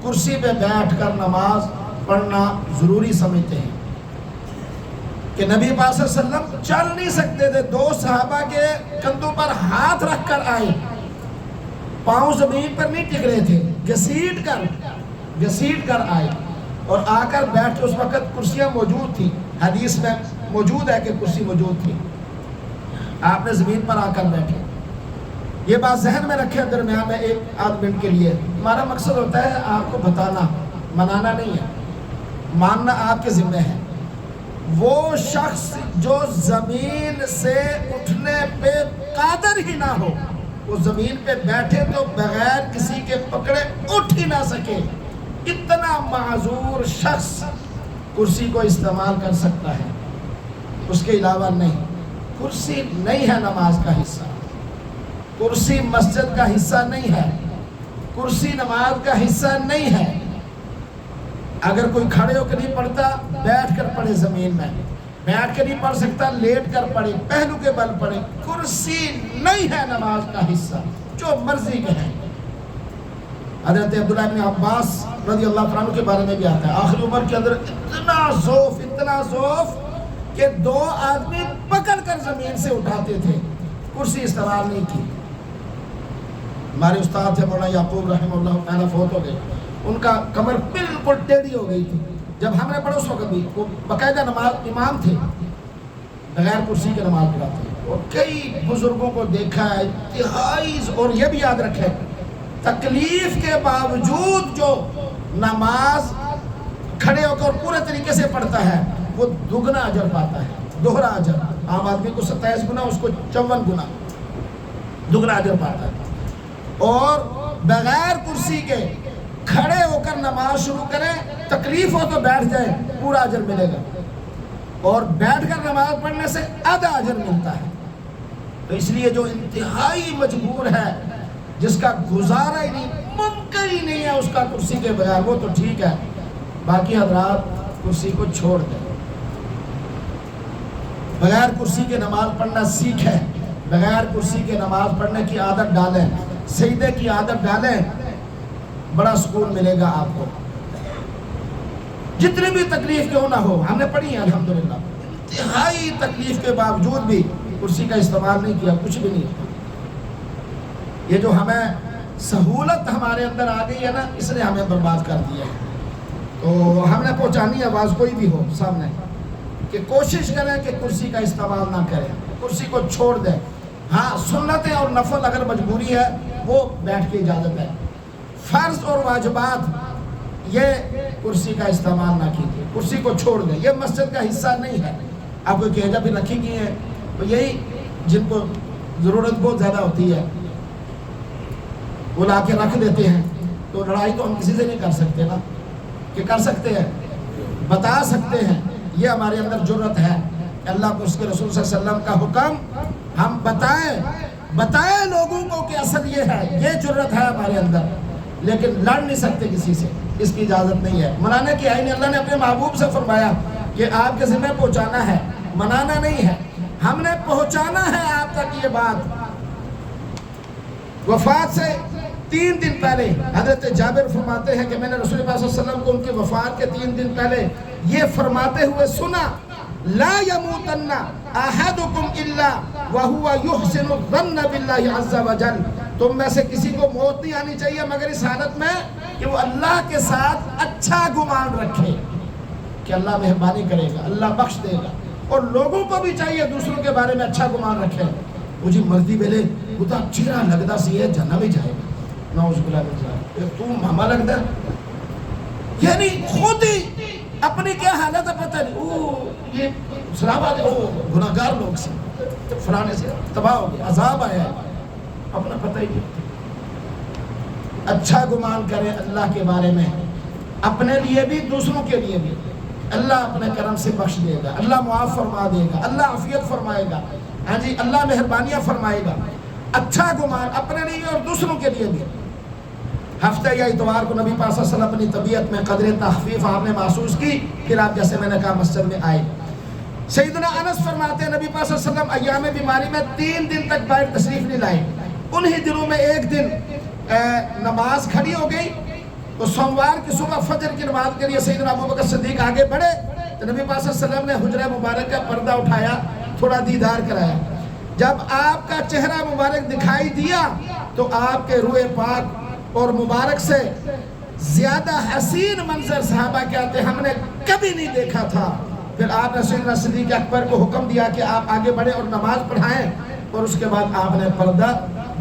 کرسی پہ بیٹھ کر نماز پڑھنا ضروری سمجھتے ہیں، کہ نبی پاک صلی اللہ علیہ وسلم چل نہیں سکتے تھے، 2 صحابہ کے کندھوں پر ہاتھ رکھ کر آئے، پاؤں زمین پر نہیں ٹک رہے تھے، گھسیٹ کر آئے۔ اور آ کر بیٹھے. اس وقت کرسیاں موجود تھیں، حدیث میں موجود ہے کہ کرسی موجود تھی. آپ نے زمین پر آ کر بیٹھے. یہ بات ذہن میں رکھیں درمیان میں ایک آدھ منٹ کے لیے. ہمارا مقصد ہوتا ہے آپ کو بتانا، منانا نہیں ہے. ماننا آپ کے ذمہ ہے. وہ شخص جو زمین سے اٹھنے پہ قادر ہی نہ ہو، وہ زمین پہ بیٹھے تو بغیر کسی کے پکڑے اٹھ ہی نہ سکے، اتنا معذور شخص کرسی کو استعمال کر سکتا ہے، اس کے علاوہ نہیں. کرسی نہیں ہے نماز کا حصہ، کرسی مسجد کا حصہ نہیں ہے، کرسی نماز کا حصہ نہیں ہے. اگر کوئی کھڑے ہو کے نہیں پڑھتا بیٹھ کر پڑھے، زمین میں بیٹھ کے نہیں پڑھ سکتا لیٹ کر پڑھے، پہلو کے بل پڑھے. کرسی نہیں ہے نماز کا حصہ، جو مرضی کے ہیں. حضرت عبداللہ بن عباس رضی اللہ عنہ کے بارے میں بھی آتا ہے، آخری عمر کے اندر اتنا ذوف کہ 2 آدمی پکڑ کر زمین سے اٹھاتے تھے، کرسی استعمال نہیں کی. ہمارے استاد تھے مولانا یعقوب رحمہ اللہ تعالیٰ، فوت ہو گئے. ان کا کمر بالکل ٹیڑھی ہو گئی تھی. جب ہم نے پڑھا اس وقت بھی وہ باقاعدہ نماز امام تھے، بغیر کرسی کے نماز پڑھاتے. اور کئی بزرگوں کو دیکھا ہے انتہائی. اور یہ بھی یاد رکھیں تکلیف کے باوجود جو نماز کھڑے ہو کر پورے طریقے سے پڑھتا ہے وہ دگنا اجر پاتا ہے، دوہرا اجر. عام آدمی کو 27 گنا، اس کو 54 گنا دگنا اجر پاتا ہے. اور بغیر کرسی کے کھڑے ہو کر نماز شروع کریں، تکلیف ہو تو بیٹھ جائیں، پورا اجر ملے گا. اور بیٹھ کر نماز پڑھنے سے آدھا اجر ملتا ہے. تو اس لیے جو انتہائی مجبور ہے، جس کا گزارا ہی نہیں، ممکن ہی نہیں ہے اس کا کرسی کے بغیر، وہ تو ٹھیک ہے. باقی حضرات کرسی کو چھوڑ دیں، بغیر کرسی کے نماز پڑھنا سیکھیں، بغیر کرسی کے نماز پڑھنے کی عادت ڈالیں، سجدے کی عادت ڈالیں. بڑا سکون ملے گا آپ کو. جتنی بھی تکلیف کیوں نہ ہو، ہم نے پڑھی ہے الحمدللہ، انتہائی تکلیف کے باوجود بھی کرسی کا استعمال نہیں کیا، کچھ بھی نہیں. یہ جو ہمیں سہولت ہمارے اندر آ گئی ہے نا، اس نے ہمیں برباد کر دیا ہے. تو ہم نے پہنچانی آواز کوئی بھی ہو سامنے کہ کوشش کریں کہ کرسی کا استعمال نہ کریں، کرسی کو چھوڑ دیں. ہاں سنتیں اور نفل اگر مجبوری ہے وہ بیٹھ کے اجازت ہے. فرض اور واجبات یہ کرسی کا استعمال نہ کیجیے، کرسی کو چھوڑ دیں. یہ مسجد کا حصہ نہیں ہے. آپ کو کہجا بھی رکھی گئی ہیں تو یہی جن کو ضرورت بہت زیادہ ہوتی ہے وہ لا کے رکھ دیتے ہیں. تو لڑائی تو ہم کسی سے نہیں کر سکتے نا، کہ کر سکتے ہیں، بتا سکتے ہیں. یہ ہمارے اندر جرت ہے. اللہ کو اس کے رسول صلی اللہ علیہ وسلم کا حکم ہم بتائیں لوگوں کو کہ اصل یہ ہے، یہ جرت ہے ہمارے اندر. لیکن لڑ نہیں سکتے کسی سے، اس کی اجازت نہیں ہے. منانے کی آئی نہیں. اللہ نے اپنے محبوب سے فرمایا کہ آپ کے ذمہ پہنچانا ہے، منانا نہیں ہے. ہم نے پہنچانا ہے آپ تک یہ بات. وفات سے 3 دن پہلے حضرت جابر فرماتے ہیں کہ میں نے رسول اللہ صلی اللہ علیہ وسلم کو ان کی وفات کے 3 دن پہلے یہ فرماتے ہوئے سنا، لا یموتن احدکم الا وهو یحسن الظن باللہ عز وجل. تم میں سے کسی کو موت نہیں آنی چاہیے مگر اس حالت میں کہ وہ اللہ کے ساتھ اچھا گمان رکھے کہ اللہ مہربانی کرے گا، اللہ بخش دے گا. اور لوگوں کو بھی چاہیے دوسروں کے بارے میں اچھا گمان رکھے. مجھے مرضی بلے خدا چہرہ لگتا سی ہے جنہ بھی جائے گا، نعوذ باللہ من ذالک. تو ماما لگتا ہے، یعنی خود ہی اپنی کیا حالت ہے پتہ نہیں. یہ سلام آ گئے، گناہگار لوگ سے فلانے سے تباہ ہو گیا، عذاب آیا ہے، اپنا پتہ ہی نہیں. اچھا گمان کریں اللہ کے بارے میں، اپنے لیے بھی دوسروں کے لیے بھی. اللہ اپنے کرم سے بخش دے گا، اللہ معاف فرما دے گا، اللہ عافیت فرمائے گا. ہاں جی، اللہ مہربانیاں فرمائے گا. اچھا گمان اپنے لیے اور دوسروں کے لیے بھی. ہفتے یا اتوار کو نبی پاک صلی اللہ علیہ وسلم اپنی طبیعت میں قدر تخفیف آپ نے محسوس کی، پھر آپ جیسے میں نے کہا مسجد میں آئے. سیدنا انس فرماتے ہیں نبی پاک صلی اللہ علیہ وسلم ایام بیماری میں 3 دن تک باہر تشریف نہیں لائے. انہی دنوں میں ایک دن نماز کھڑی ہو گئی تو سوموار کی صبح فجر کی نماز کے لیے سیدنا ابوبکر صدیق آگے بڑھے تو نبی پاک صلی اللہ علیہ وسلم نے حجرہ مبارک کا پردہ اٹھایا، تھوڑا دیدار کرایا. جب آپ کا چہرہ مبارک دکھائی دیا تو آپ کے روح پاک اور مبارک سے زیادہ حسین منظر صحابہ کہتے ہم نے کبھی نہیں دیکھا تھا۔ پھر آپ نے سیدنا صدیق اکبر کو حکم دیا کہ آپ آگے بڑھیں اور نماز پڑھائیں، اور اس کے بعد آپ نے پردہ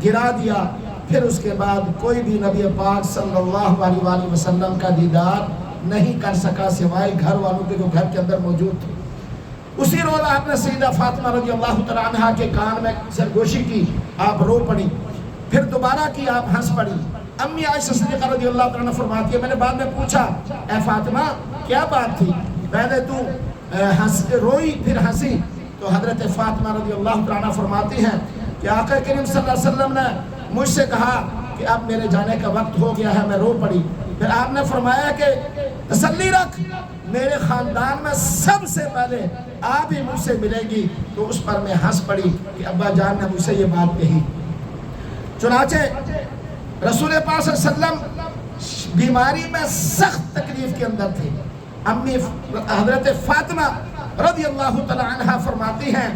گرا دیا۔ پھر اس کے بعد کوئی بھی نبی پاک صلی اللہ علیہ وآلہ وسلم کا دیدار نہیں کر سکا سوائے گھر والوں کے جو گھر کے اندر موجود تھے۔ اسی روز آپ نے سیدہ فاطمہ رضی اللہ تعالیٰ عنہ کے کان میں سرگوشی کی، آپ رو پڑی، پھر دوبارہ کی، آپ ہنس پڑی۔ امی عائشہ صدیقہ رضی اللہ تعالیٰ عنہ فرماتی ہے میں نے بعد میں پوچھا اے فاطمہ کیا بات تھی، پہلے تو روئی پھر ہنسی؟ تو حضرت فاطمہ رضی اللہ تعالیٰ عنہ فرماتی ہیں کہ آقا کریم صلی اللہ علیہ وسلم نے مجھ سے کہا کہ اب میرے جانے کا وقت ہو گیا ہے، میں رو پڑی۔ پھر آپ نے فرمایا کہ تسلی رکھ، میرے خاندان میں سب سے پہلے آپ ہی مجھ سے ملے گی۔ تو اس پر میں ہنس پڑی کہ ابا جان نے مجھ سے یہ بات کہی۔ چنانچہ رسول پاک صلی اللہ علیہ وسلم بیماری میں سخت تکلیف کے اندر تھے۔ امی حضرت فاطمہ رضی اللہ تعالی عنہ فرماتی ہیں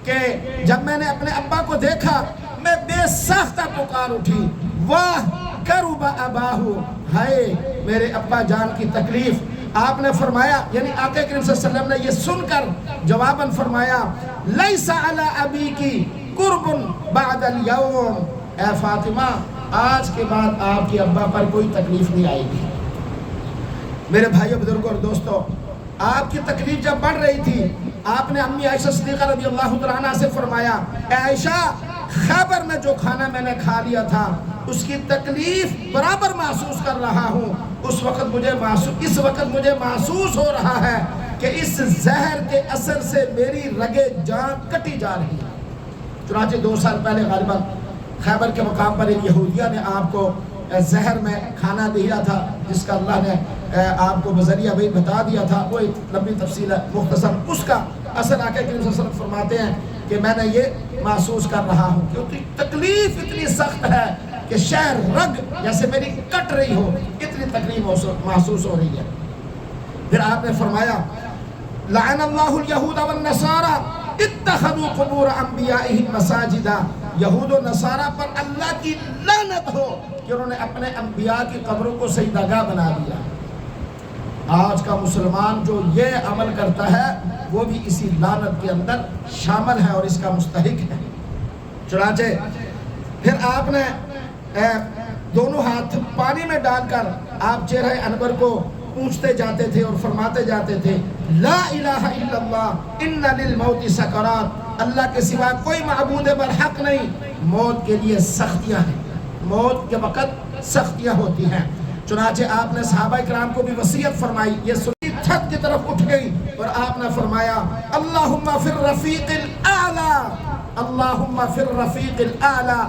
کہ جب میں نے اپنے ابا کو دیکھا میں بے ساختہ پکار اٹھی، واہ کرب اباہو، ہائے میرے ابا جان کی تکلیف۔ آپ نے فرمایا، یعنی آقا کریم صلی اللہ علیہ وسلم نے یہ سن کر جواباً فرمایا لیس علی ابیکی قرب بعد اليوم، اے فاطمہ آج کے بعد آپ کی ابا پر کوئی تکلیف نہیں آئے گی۔ میرے بھائیو بزرگوں اور دوستو، آپ کی تکلیف جب بڑھ رہی تھی آپ نے امی عائشہ صدیقہ رضی اللہ تعالیٰ عنہ سے فرمایا اے عائشہ خیبر میں جو کھانا میں نے کھا لیا تھا اس کی تکلیف برابر محسوس کر رہا ہوں۔ اس وقت مجھے محسوس ہو رہا ہے کہ اس زہر کے اثر سے میری رگے جان کٹی جا رہی ہے۔ چنانچہ 2 سال پہلے غالباً خیبر کے مقام پر ایک یہودیہ نے آپ کو زہر میں کھانا دیا تھا، جس کا اللہ نے آپ کو بذریعہ وحی بتا دیا تھا، وہ ایک لمبی تفصیل ہے مختصر۔ اس کا اثر آقا کریم صلی اللہ علیہ وسلم فرماتے ہیں کہ میں نے یہ محسوس کر رہا ہوں کیونکہ تکلیف اتنی سخت ہے کہ شہر رگ جیسے میری کٹ رہی ہو، اتنی تکلیف محسوس ہو رہی ہے۔ پھر آپ نے فرمایا لعن اللہ الیہود والنصارى اتخذوا قبور انبیائہم مساجدا، یہود و نصارہ پر اللہ کی لعنت ہو کہ انہوں نے اپنے انبیاء کی قبروں کو سجدہ بنا دیا۔ آج کا مسلمان جو یہ عمل کرتا ہے وہ بھی اسی لعنت کے اندر شامل ہے اور اس کا مستحق ہے۔ چنانچہ پھر آپ نے دونوں ہاتھ پانی میں ڈال کر آپ چہرہ انور کو پوچھتے جاتے تھے اور فرماتے جاتے تھے لا الہ الا اللہ ان للموت سکرات، اللہ کے سوا کوئی معبود برحق نہیں، موت کے لیے سختیاں ہیں، موت کے وقت سختیاں ہوتی ہیں۔ چنانچہ آپ نے صحابہ کرام کو بھی وصیت فرمائی، یہ سنی چھت کی طرف اٹھ گئی اور آپ نے فرمایا اللہم فی الرفیق الاعلی، اللہم فی الرفیق الاعلی۔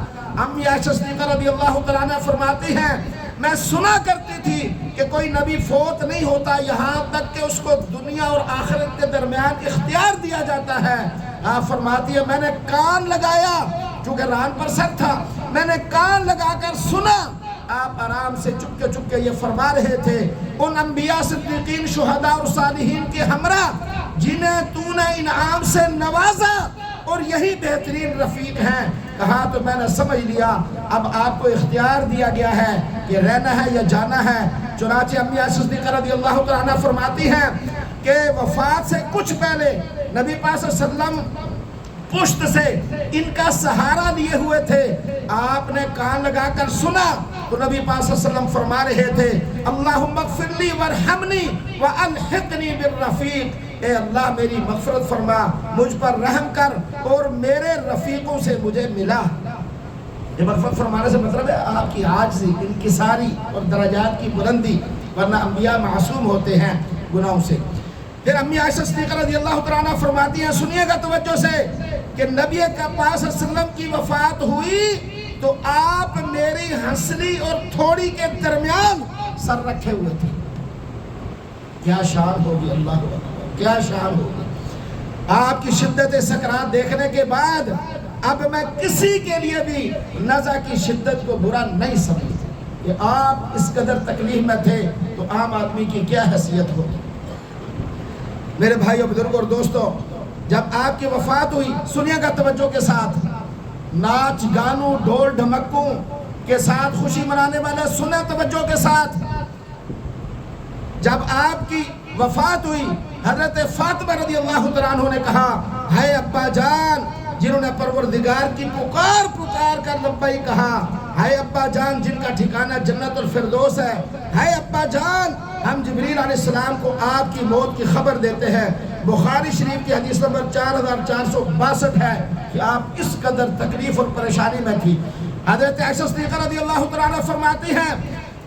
امی عائشہ صدیقہ رضی اللہ تعالیٰ عنہ فرماتی ہیں میں سنا کرتی تھی کہ کوئی نبی فوت نہیں ہوتا یہاں تک کہ اس کو دنیا اور آخرت کے درمیان اختیار دیا جاتا ہے۔ آپ فرماتی ہے میں نے کان لگایا، چونکہ ران پر سر تھا، میں نے کان لگا کر سنا، آپ آرام سے چپکے یہ فرما رہے تھے ان انبیاء صدیقین شہداء اور صالحین کے ہمراہ جنہیں تو نے انعام سے نوازا اور یہی بہترین رفیق ہیں۔ کہا تو میں نے سمجھ لیا اب آپ کو اختیار دیا گیا ہے کہ رہنا ہے یا جانا ہے۔ چنانچہ امی عائشہ صدیقہ رضی اللہ تعالیٰ عنہ فرماتی ہیں کہ وفات سے کچھ پہلے نبی پاک صلی اللہ علیہ وسلم پشت سے ان کا سہارا لیے ہوئے تھے، آپ نے کان لگا کر سنا تو نبی پاک صلی اللہ علیہ وسلم فرما رہے تھے اللہم اغفر لی وارحمنی والحقنی بالرفیق، اے اللہ میری مغفرت فرما، مجھ پر رحم کر اور میرے رفیقوں سے مجھے ملا۔ یہ مغفرت فرمانے سے مطلب ہے آپ کی عاجزی، انکساری اور درجات کی بلندی، ورنہ انبیاء معصوم ہوتے ہیں گناہوں سے۔ پھر امی عائشہ صدیقہ رضی اللہ تعالیٰ عنہ فرماتی ہیں سنیے گا توجہ سے کہ نبی کا پاک صلی اللہ علیہ وسلم کی وفات ہوئی تو آپ میری ہنسلی اور تھوڑی کے درمیان سر رکھے ہوئے تھے۔ کیا شان ہوگی، اللہ اکبر، کیا شان ہوگی۔ آپ کی شدت سکرات دیکھنے کے بعد اب میں کسی کے لیے بھی نزع کی شدت کو برا نہیں سمجھتا کہ آپ اس قدر تکلیف میں تھے تو عام آدمی کی کیا حیثیت ہوگی۔ میرے بھائیو بزرگوں اور دوستو، جب آپ کی وفات ہوئی سنیے گا توجہ کے ساتھ، ناچ گانوں ڈھول ڈھمکوں کے ساتھ خوشی منانے والے سنیں توجہ کے ساتھ، جب آپ کی وفات ہوئی حضرت فاطمہ رضی اللہ تعالیٰ عنہ نے کہا ہے ابا جان، جنہوں نے پروردگار کی پکار کر لبئی کہا، ہے ابا جان جن کا ٹھکانہ جنت الفردوس ہے ابا جان ہم جبریل علیہ السلام کو آپ کی موت کی خبر دیتے ہیں۔ بخاری شریف کی حدیث نمبر 4462 ہے کہ آپ اس قدر تکلیف اور پریشانی میں تھی۔ حضرت عائشہ صدیقہ رضی اللہ تعالیٰ عنہ فرماتی ہیں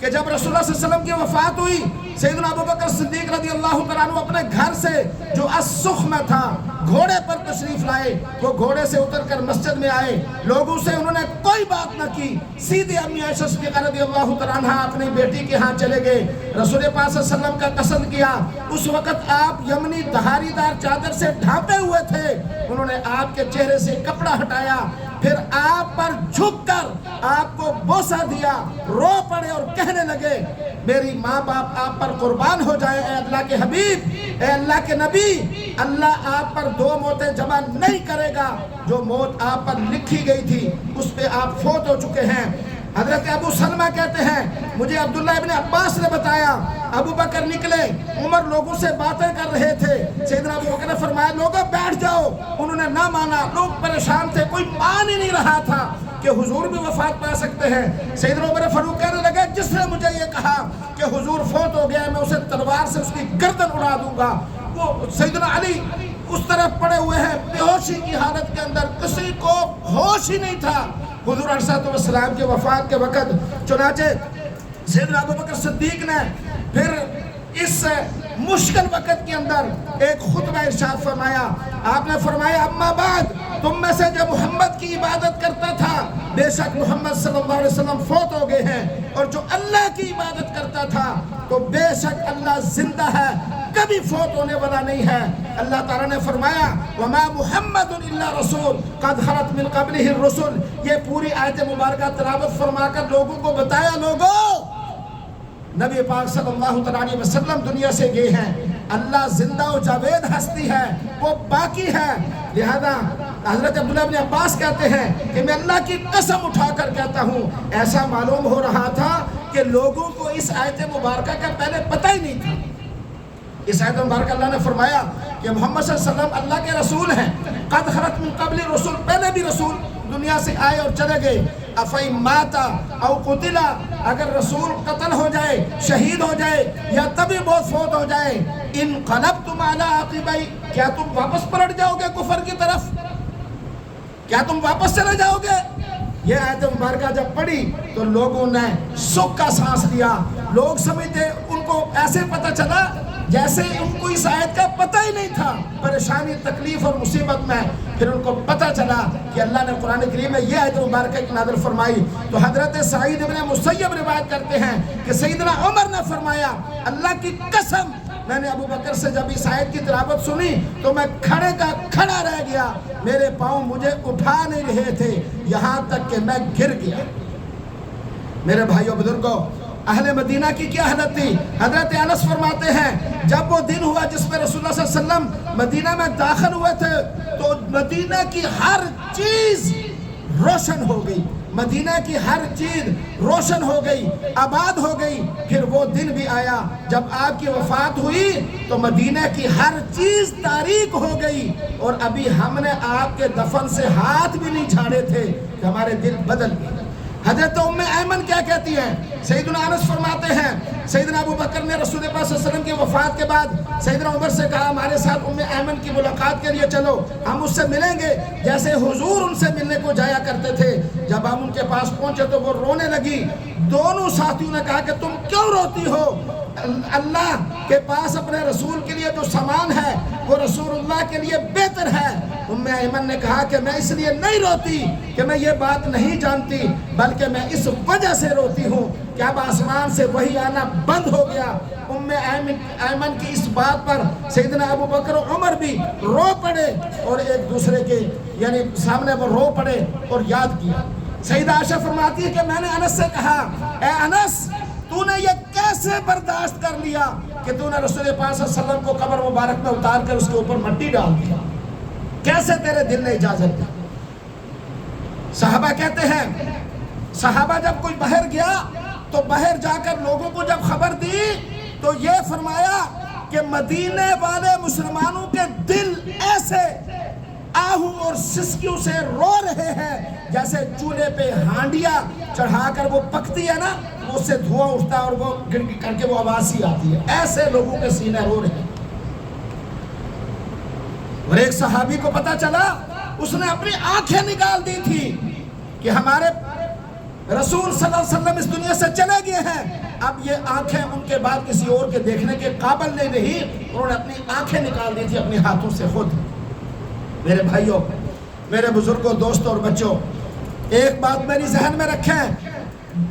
کہ جب رسول اللہ صلی اللہ علیہ وسلم کی وفات ہوئی، سیدنا ابوبکر صدیق رضی اللہ تعالیٰ عنہ اپنے گھر سے جو السخ میں تھا گھوڑے پر تشریف لائے، وہ گھوڑے سے اتر کر مسجد میں آئے، لوگوں سے انہوں نے کوئی بات نہ کی، سیدھے امی عائشہ صدیقہ رضی اللہ تعالیٰ عنہ اپنی بیٹی کے ہاں چلے گئے، رسول پاک صلی اللہ علیہ وسلم کا قصد کیا۔ اس وقت آپ یمنی دھاری دار چادر سے ڈھانپے ہوئے تھے، انہوں نے آپ کے چہرے سے کپڑا ہٹایا، پھر آپ پر جھک کر آپ کو بوسہ دیا، رو پڑے اور کہنے لگے میری ماں باپ آپ پر قربان ہو جائے، اے اللہ کے حبیب، اے اللہ کے نبی، اللہ آپ پر 2 موتیں جمع نہیں کرے گا، جو موت آپ پر لکھی گئی تھی اس پہ آپ فوت ہو چکے ہیں۔ حضرت ابو سلمہ کہتے ہیں مجھے عبداللہ ابن عباس نے بتایا، ابو بکر نکلے، عمر لوگوں سے باتیں کر رہے تھے، سیدنا ابو بکر نے فرمایا لوگوں بیٹھ جاؤ، انہوں نے نہ مانا، لوگ پریشان تھے، کوئی مان ہی نہیں رہا تھا کہ حضور بھی وفات پا سکتے ہیں۔ سیدنا عمر فاروق کہنے لگے جس نے مجھے یہ کہا کہ حضور فوت ہو گیا میں اسے تلوار سے اس کی گردن اڑا دوں گا۔ وہ سیدنا علی اس طرف پڑے ہوئے ہیں بے ہوشی کی حالت کے اندر، کسی کو ہوش ہی نہیں تھا حضور علیہ السلام کے وفات کے وقت۔ چنانچہ سیدنا ابوبکر صدیق نے پھر اس مشکل وقت کے اندر ایک خطبہ ارشاد فرمایا، آپ نے فرمایا اما بعد، تم میں سے جو محمد کی عبادت کرتا تھا بے شک محمد صلی اللہ علیہ وسلم فوت ہو گئے ہیں، اور جو اللہ کی عبادت کرتا تھا تو بے شک اللہ زندہ ہے، کبھی فوت ہونے والا نہیں ہے۔ اللہ تعالیٰ نے فرمایا وَمَا مُحَمَّدٌ إِلَّا رَسُولٌ قَدْ خَلَتْ مِن قَبْلِهِ الرُّسُلُ، یہ پوری آیت مبارکہ تلاوت فرما کر لوگوں کو بتایا لوگوں نبی پاک صلی اللہ علیہ وسلم دنیا سے گئے ہیں، اللہ زندہ و جاوید ہستی ہے، وہ باقی ہے۔ لہذا حضرت عبداللہ ابن عباس کہتے ہیں کہ میں اللہ کی قسم اٹھا کر کہتا ہوں ایسا معلوم ہو رہا تھا کہ لوگوں کو اس آیت مبارکہ کا پہلے پتہ ہی نہیں تھا۔ اس آیت مبارکہ اللہ نے فرمایا کہ محمد صلی اللہ علیہ وسلم اللہ کے رسول ہیں، قد خلت من قبل رسول، پہلے بھی رسول دنیا سے آئے اور چلے گئے، افَإِن مَاتَ أَوْ قُتِلَ، اگر رسول قتل ہو جائے، شہید ہو جائے یا تبھی موت فوت ہو جائے، انقلبتم علی عقبیہ، کیا تم واپس پلٹ جاؤ گے کفر کی طرف؟ کیا تم واپس چلے جاؤ گے؟ یہ آیت مبارکہ جب پڑھی تو لوگوں نے سکھ کا سانس لیا، لوگ سمجھتے ان کو ایسے پتہ چلا جیسے ان کو اس آیت کا پتہ ہی نہیں تھا، پریشانی تکلیف اور مصیبت میں پھر ان کو پتہ چلا کہ اللہ نے قرآن کریم میں یہ آیت مبارکہ کی نازل فرمائی۔ تو حضرت سعید ابن مسیب روایت کرتے ہیں کہ سیدنا عمر نے فرمایا اللہ کی قسم میں نے ابو بکر سے جب اس آیت کی تلاوت سنی تو میں کھڑے کا کھڑا رہ گیا، میرے پاؤں مجھے اٹھا نہیں رہے تھے، یہاں تک کہ میں گر گیا۔ میرے بھائیوں بزرگوں، اہل مدینہ کی کیا حالت تھی؟ حضرت انس فرماتے ہیں جب وہ دن ہوا جس میں رسول اللہ صلی اللہ علیہ وسلم مدینہ میں داخل ہوئے تھے تو مدینہ کی ہر چیز روشن ہو گئی، مدینہ کی ہر چیز روشن ہو گئی، آباد ہو گئی۔ پھر وہ دن بھی آیا جب آپ کی وفات ہوئی تو مدینہ کی ہر چیز تاریک ہو گئی، اور ابھی ہم نے آپ کے دفن سے ہاتھ بھی نہیں جھاڑے تھے کہ ہمارے دل بدل گئے۔ حضرت ام ایمن کیا کہتی ہیں؟ سیدنا انس فرماتے ہیں سیدنا ابو بکر نے رسول پاک صلی اللہ علیہ وسلم کی وفات کے بعد سیدنا عمر سے کہا ہمارے ساتھ ام ایمن کی ملاقات کے لیے چلو، ہم اس سے ملیں گے جیسے حضور ان سے ملنے کو جایا کرتے تھے۔ جب ہم ان کے پاس پہنچے تو وہ رونے لگی، دونوں ساتھیوں نے کہا کہ تم کیوں روتی ہو؟ اللہ کے پاس اپنے رسول کے لیے جو سامان ہے وہ رسول اللہ کے لیے بہتر ہے۔ ام ایمن نے کہا کہ میں اس لیے نہیں روتی کہ میں یہ بات نہیں جانتی، بلکہ میں اس وجہ سے روتی ہوں کہ اب آسمان سے وحی آنا بند ہو گیا۔ ام ایمن کی اس بات پر سیدنا ابو بکر و عمر بھی رو پڑے اور ایک دوسرے کے یعنی سامنے وہ رو پڑے اور یاد کیا۔ سیدہ عائشہ فرماتی ہے کہ میں نے انس سے کہا اے انس تو نے یہ کیسے برداشت کر لیا کہ تو نے رسول پاک صلی اللہ علیہ وسلم کو قبر مبارک میں اتار کر اس کے اوپر مٹی ڈال دیا؟ کیسے تیرے دل نے اجازت دی؟ صحابہ کہتے ہیں صحابہ جب کوئی باہر گیا تو باہر جا کر لوگوں کو جب خبر دی تو یہ فرمایا کہ مدینے والے مسلمانوں کے دل ایسے آہوں اور سسکیوں سے رو رہے ہیں جیسے چولہے پہ ہانڈیاں چڑھا کر وہ پکتی ہے نا، اس سے دھواں اٹھتا ہے اور وہ گر کر کے وہ آواز سی آتی ہے، ایسے لوگوں کے سینے رو رہے ہیں۔ اور ایک صحابی کو پتا چلا، اس نے اپنی آنکھیں نکال دی تھی کہ ہمارے رسول صلی اللہ علیہ وسلم اس دنیا سے چلے گئے ہیں، اب یہ آنکھیں ان کے بعد کسی اور کے دیکھنے کے قابل نہیں رہی، انہوں نے اپنی آنکھیں نکال دی تھی اپنے ہاتھوں سے خود۔ میرے بھائیوں، میرے بزرگوں، دوستوں اور بچوں، ایک بات میری ذہن میں رکھیں،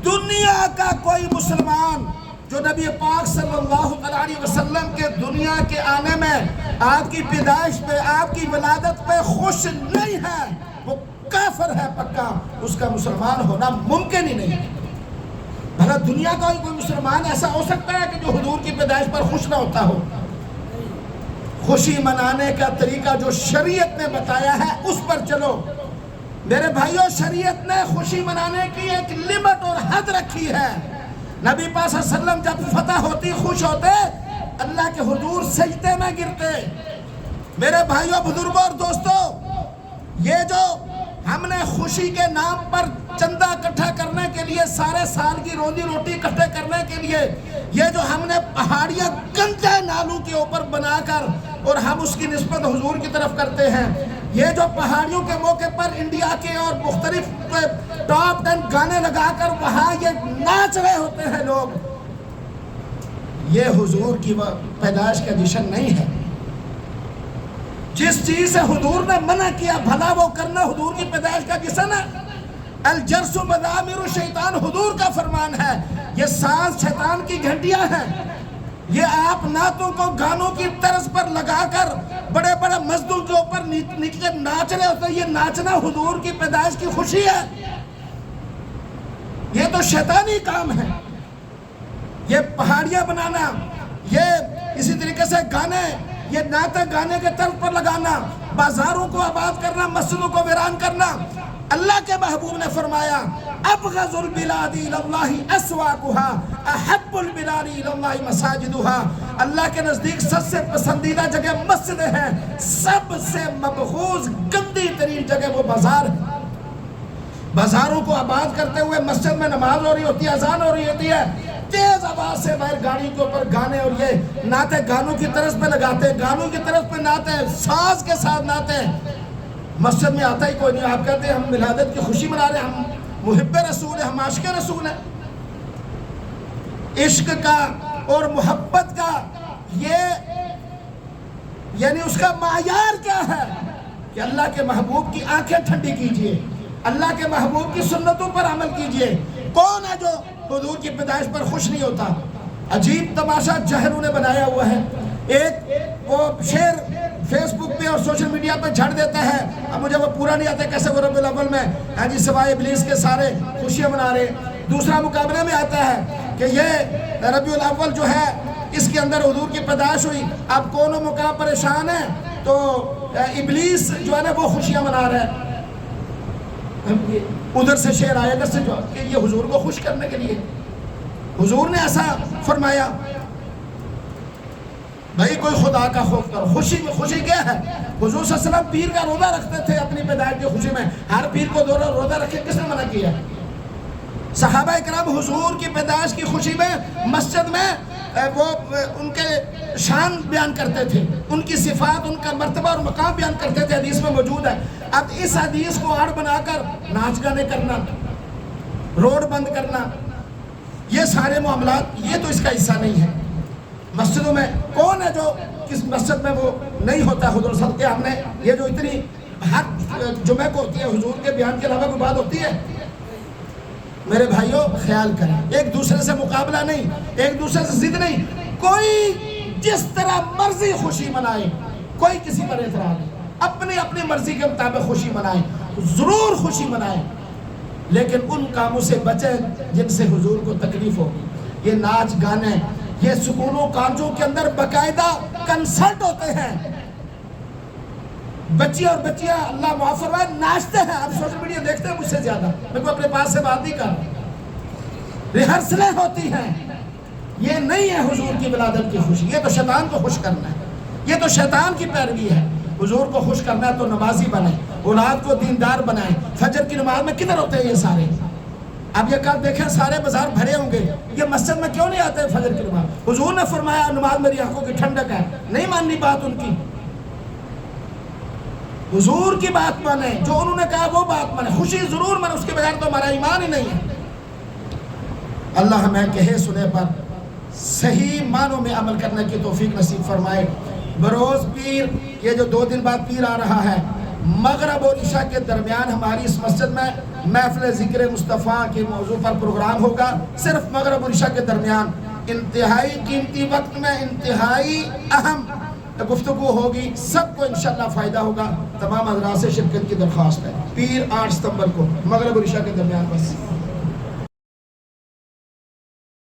دنیا کا کوئی مسلمان جو نبی پاک صلی اللہ علیہ وسلم کے دنیا کے آنے میں، آپ کی پیدائش پہ، آپ کی ولادت پہ خوش نہیں ہے، وہ کافر ہے پکا، اس کا مسلمان ہونا ممکن ہی نہیں۔ بھلا دنیا کا کوئی مسلمان ایسا ہو سکتا ہے کہ جو حضور کی پیدائش پر خوش نہ ہوتا ہو؟ خوشی منانے کا طریقہ جو شریعت نے بتایا ہے اس پر چلو۔ میرے بھائیوں، شریعت نے خوشی منانے کی ایک لمٹ اور حد رکھی ہے۔ نبی پاک صلی اللہ علیہ وسلم جب فتح ہوتی، خوش ہوتے، اللہ کے حضور سجدے میں گرتے۔ میرے بھائیوں، بزرگوں اور دوستوں، یہ جو ہم نے خوشی کے نام پر چندہ اکٹھا کرنے کے لیے، سارے سال کی روزی روٹی اکٹھے کرنے کے لیے، یہ جو ہم نے پہاڑیاں گندے نالوں کے اوپر بنا کر اور ہم اس کی نسبت حضور کی طرف کرتے ہیں، یہ جو پہاڑیوں کے موقع پر انڈیا کے اور مختلف ٹاپ 10 گانے لگا کر وہاں یہ ناچ رہے ہوتے ہیں لوگ، یہ حضور کی پیدائش کا جشن نہیں ہے۔ جس چیز سے حضور نے منع کیا بھلا وہ کرنا حضور کی پیدائش کا جشن ہے۔ الجرس مزامیر الشیطان حضور کا فرمان ہے، یہ ساز شیطان کی گھنٹیاں ہیں۔ یہ آپ نعتوں کو گانوں کی طرز پر لگا کر بڑے بڑے مسجدوں کے اوپر نیچے ناچ رہے ہوتے ہیں، یہ ناچنا حضور کی پیدائش کی خوشی ہے؟ یہ تو شیطانی کام ہے۔ یہ پہاڑیاں بنانا، یہ اسی طریقے سے گانے، یہ نعتیں گانے کے طرز پر لگانا، بازاروں کو آباد کرنا، مسجدوں کو ویران کرنا۔ اللہ کے محبوب نے فرمایا، ابغض البلاد الی اللہ اسواقها احب البلاد الی اللہ مساجدها۔ اللہ کے نزدیک سب سے پسندیدہ جگہ مسجدیں ہیں، سب سے مبغوض گندی ترین جگہ وہ بازار ہے۔ بازاروں کو آباد کرتے ہوئے مسجد میں نماز ہو رہی ہوتی ہے، اذان ہو رہی ہوتی ہے، تیز آواز سے باہر گاڑی کے اوپر گانے، اور یہ نعتیں گانوں کی طرز پہ لگاتے ہیں، گانوں کی طرز پہ نعتیں، ساز کے ساتھ نعتیں۔ مسجد میں آتا ہی کوئی نہیں، آپ کہتے ہیں ہم ولادت کی خوشی منا رہے ہیں، ہم محب رسول ہیں، ہم عاشق رسول ہیں۔ عشق کا اور محبت کا یہ یعنی اس کا معیار کیا ہے کہ اللہ کے محبوب کی آنکھیں ٹھنڈی کیجئے، اللہ کے محبوب کی سنتوں پر عمل کیجئے۔ کون ہے جو حضور کی پیدائش پر خوش نہیں ہوتا؟ عجیب تماشا جہلوں نے بنایا ہوا ہے۔ ایک وہ شعر فیس بک پہ اور سوشل میڈیا پہ جھڑ دیتا ہے، اب مجھے وہ پورا نہیں آتا کیسے وہ ربیع الاول میں سوائے ابلیس کے سارے خوشیاں منا رہے۔ دوسرا مقابلے میں آتا ہے کہ یہ ربیع الاول جو ہے اس کے اندر حضور کی پیدائش ہوئی، اب کون و مقام پریشان ہے، تو ابلیس جو ہے نا وہ خوشیاں منا رہا ہے۔ ادھر سے شعر آیا ادھر سے جو کہ یہ حضور کو خوش کرنے کے لیے حضور نے ایسا فرمایا۔ بھائی کوئی خدا کا خوف کرو۔ خوشی کیا ہے؟ حضور صلی اللہ علیہ وسلم پیر کا روزہ رکھتے تھے اپنی پیدائش کی خوشی میں، ہر پیر کو روزہ رکھے کس نے منع کیا؟ صحابہ اکرام حضور کی پیدائش کی خوشی میں مسجد میں وہ ان کے شان بیان کرتے تھے، ان کی صفات، ان کا مرتبہ اور مقام بیان کرتے تھے، حدیث میں موجود ہے۔ اب اس حدیث کو آڑ بنا کر ناچ گانے کرنا، روڈ بند کرنا، یہ سارے معاملات، یہ تو اس کا حصہ نہیں ہے۔ مسجدوں میں کون ہے جو کس مسجد میں وہ نہیں ہوتا حضور صلی اللہ علیہ وسلم؟ ہم نے یہ جو اتنی ہر جمعہ کو ہوتی ہے حضور کے بیان کے علاوہ کوئی بات ہوتی ہے؟ میرے بھائیوں خیال کریں، ایک دوسرے سے مقابلہ نہیں، ایک دوسرے سے ضد نہیں، کوئی جس طرح مرضی خوشی منائے، کوئی کسی پر اعتراض نہیں، اپنی اپنی مرضی کے مطابق خوشی منائے، ضرور خوشی منائے، لیکن ان کاموں سے بچیں جن سے حضور کو تکلیف ہوگی۔ یہ ناچ گانے، یہ سکولوں کالجوں کے اندر باقاعدہ کنسرٹ ہوتے ہیں، بچیاں اور بچیاں اللہ معاف فرمائے ناچتے ہیں۔ آپ سوشل میڈیا دیکھتے ہیں مجھ سے زیادہ، میں کو اپنے پاس سے بات نہیں کر رہا، ریہرسلیں ہوتی ہیں، یہ نہیں ہے حضور کی ولادت کی خوشی، یہ تو شیطان کو خوش کرنا ہے، یہ تو شیطان کی پیروی ہے۔ حضور کو خوش کرنا ہے تو نمازی بنیں، اولاد کو دیندار بنائیں۔ فجر کی نماز میں کدھر ہوتے ہیں یہ سارے؟ اب یہ کل دیکھیں سارے بازار بھرے ہوں گے، یہ مسجد میں کیوں نہیں آتے فجر کی نماز؟ حضور نے فرمایا نماز میری آنکھوں کی ٹھنڈک ہے، نہیں ماننی بات ان کی؟ حضور کی بات مانیں، جو انہوں نے کہا وہ بات مانیں، خوشی ضرور مانیں، اس کے بغیر تو ہمارا ایمان ہی نہیں ہے۔ اللہ ہمیں کہے سنے پر صحیح معنوں میں عمل کرنے کی توفیق نصیب فرمائے۔ بروز پیر، یہ جو 2 دن بعد پیر آ رہا ہے، مغرب اور عشاء کے درمیان ہماری اس مسجد میں محفل ذکر مصطفیٰ کے موضوع پر پروگرام ہوگا، صرف مغرب اور عشاء کے درمیان انتہائی قیمتی وقت میں انتہائی اہم گفتگو ہوگی، سب کو انشاءاللہ فائدہ ہوگا۔ تمام حضرات سے شرکت کی درخواست ہے، پیر 8 ستمبر کو مغرب اور عشاء کے درمیان بس۔